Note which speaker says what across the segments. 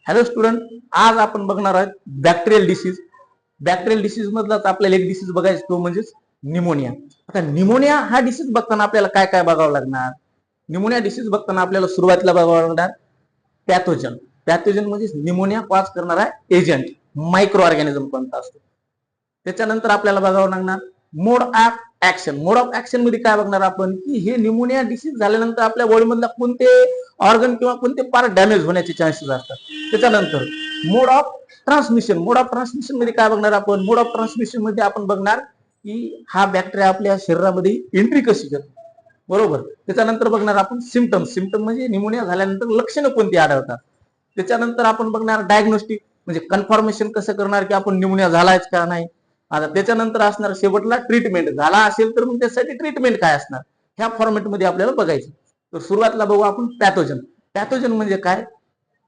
Speaker 1: Hello student, आज आपण बघणार आहोत बॅक्टेरियल डिसीज. बॅक्टेरियल डिसीज मधलाच आपल्याला एक डिसीज बघायचा, तो म्हणजेच निमोनिया. आता निमोनिया हा डिसीज बघताना आपल्याला काय काय बघावं लागणार? निमोनिया डिसीज बघताना आपल्याला सुरुवातीला बघावं लागणार पॅथोजन. पॅथोजन म्हणजे निमोनिया कॉज करणारा एजंट, मायक्रो ऑर्गॅनिझम कोणता असतो. त्याच्यानंतर आपल्याला बघावं लागणार mode of action. Mode of action मध्ये काय बघणार आपण, की हे निमोनिया डिसीज झाल्यानंतर आपल्या बॉडीमधला कोणते ऑर्गन किंवा कोणते पार्ट डॅमेज होण्याचे चान्सेस असतात. त्याच्यानंतर mode of transmission. Mode of transmission मध्ये काय बघणार आपण? मोड ऑफ ट्रान्समिशन मध्ये आपण बघणार की हा बॅक्टेरिया आपल्या शरीरामध्ये एंट्री कशी करतो, बरोबर. त्याच्यानंतर बघणार आपण सिम्पटम. सिम्पटम म्हणजे निमोनिया झाल्यानंतर लक्षणं कोणती आढळतात. त्याच्यानंतर आपण बघणार डायग्नोस्टिक, म्हणजे कन्फर्मेशन कसं करणार की आपण निमोनिया झालायच का नाही. आता त्याच्यानंतर असणार शेवटला ट्रीटमेंट. झाला असेल तर मग त्यासाठी ट्रीटमेंट काय असणार, ह्या फॉर्मॅटमध्ये आपल्याला बघायचं. तर सुरुवातीला बघू आपण पॅथोजन. पॅथोजन म्हणजे काय?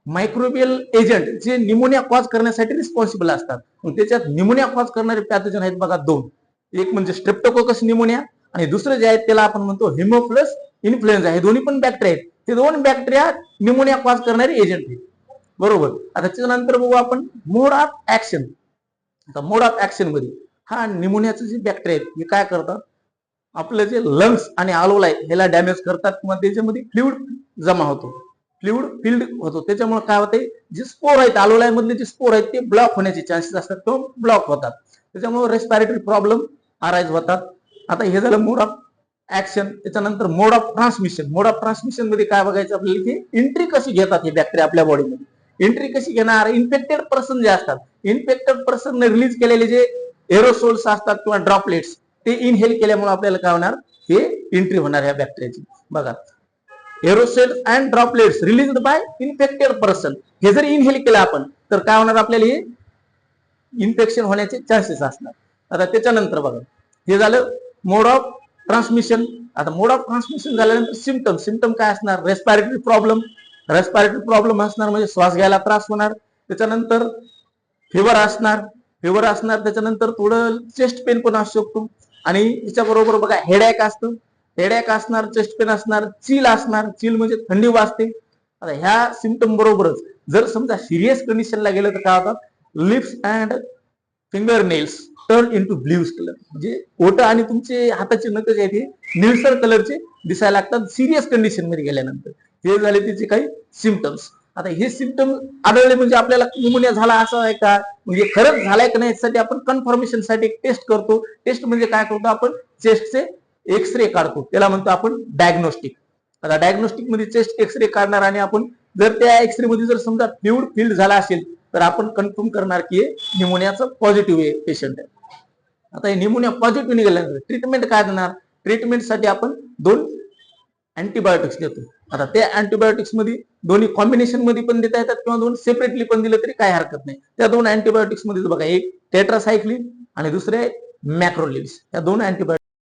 Speaker 1: मायक्रोबियल एजंट जे निमोनिया कॉज करण्यासाठी रिस्पॉन्सिबल असतात. मग त्याच्यात निमोनिया कॉज करणारे पॅथोजन आहेत बघा दोन. एक म्हणजे स्ट्रेप्टोकोकस निमोनिया आणि दुसरं जे आहे त्याला आपण म्हणतो हेमोफिलस इन्फ्लुएन्झा. हे दोन्ही पण बॅक्टेरिया आहेत. ते दोन बॅक्टेरिया निमोनिया कॉज करणारे एजंट आहेत, बरोबर. आता त्याच्यानंतर बघू आपण मोड ऑफ ऍक्शन. आता मोड ऑफ ऍक्शन मध्ये हा निमोनियाचे जे बॅक्टेरिया आहेत हे काय करतात, आपलं जे लंग्स आणि आलोलाय ह्याला डॅमेज करतात किंवा त्याच्यामध्ये फ्लुइड जमा होतो, फ्लुइड फिल्ड होतो. त्याच्यामुळे काय होते, जे स्पोर आहेत आलोलाय मधले जे स्पोर आहेत ते ब्लॉक होण्याचे चान्सेस असतात, तो ब्लॉक होतात. त्याच्यामुळे रेस्पिरेटरी प्रॉब्लेम अराईज होतात. आता हे झालं मोड ऑफ ऍक्शन. त्याच्यानंतर mode of transmission. Mode of transmission मध्ये काय बघायचं आपल्याला, की एंट्री कशी घेतात हे बॅक्टेरिया आपल्या बॉडीमध्ये. एंट्री कशी घेणार? इन्फेक्टेड पर्सन जे असतात, इन्फेक्टेड पर्सन रिलीज केलेले जे एरोसोल्स असतात किंवा ड्रॉपलेट्स, ते इनहेल केल्यामुळे आपल्याला काय होणार, हे एंट्री होणार ह्या बॅक्टेरियाची. बघा, aerosols and droplets released by infected person. हे जर इनहेल केलं आपण तर काय होणार, आपल्याला हे इन्फेक्शन होण्याचे चान्सेस असणार. आता त्याच्यानंतर बघा, हे झालं मोड ऑफ ट्रान्समिशन. आता मोड ऑफ ट्रान्समिशन झाल्यानंतर सिम्पटम. सिम्पटम काय असणार? Respiratory problem. रेस्पिरेटरी प्रॉब्लेम असणार म्हणजे श्वास घ्यायला त्रास होणार. त्याच्यानंतर फिवर असणार. फिवर असणार. त्याच्यानंतर थोडं चेस्ट पेन पण असू शकतो. आणि याच्याबरोबर बघा हेडॅक असतं. हेडॅक असणार, चेस्ट पेन असणार, चील असणार. चील म्हणजे थंडी वाजते. आता ह्या सिम्पटम बरोबरच जर समजा सिरियस कंडिशनला गेलं तर काय होतात, lips and finger nails turn into blues colour. म्हणजे ओठ आणि तुमचे हाताचे नख जे आहेत हे निळसर कलरचे दिसायला लागतात सिरियस कंडिशन मध्ये गेल्यानंतर. हे झाले त्याचे काही सिम्पटम्स. आता हे सिम्पटम आढळले म्हणजे आपल्याला निमोनिया झाला असं आहे का, म्हणजे खरंच झालाय का नाही यासाठी आपण कन्फर्मेशन साठी एक टेस्ट करतो. टेस्ट म्हणजे काय करतो आपण, चेस्टचे एक्सरे काढतो, त्याला म्हणतो आपण डायग्नोस्टिक. आता डायग्नोस्टिक मध्ये चेस्ट एक्सरे काढणार आणि आपण जर त्या एक्सरे मध्ये जर समजा फ्लुइड फिल्ड झाला असेल तर आपण कन्फर्म करणार की निमोनियाचं पॉझिटिव्ह पेशंट आहे. आता हे निमोनिया पॉझिटिव्ह निघाल्यानंतर ट्रीटमेंट काय देणार? ट्रीटमेंटसाठी आपण 2 अँटीबायोटिक्स देतो. आता त्या अँटीबायोटिक्स मध्ये दोन्ही कॉम्बिनेशन मध्ये पण देता येतात किंवा 2 सेपरेटली पण दिलं तरी काही हरकत नाही. त्या 2 अँटीबायोटिक्स मध्ये बघा, एक टेट्रासायक्लिन आणि दुसरे मॅक्रोलिव्स. या 2 अँटीबायोटिक्स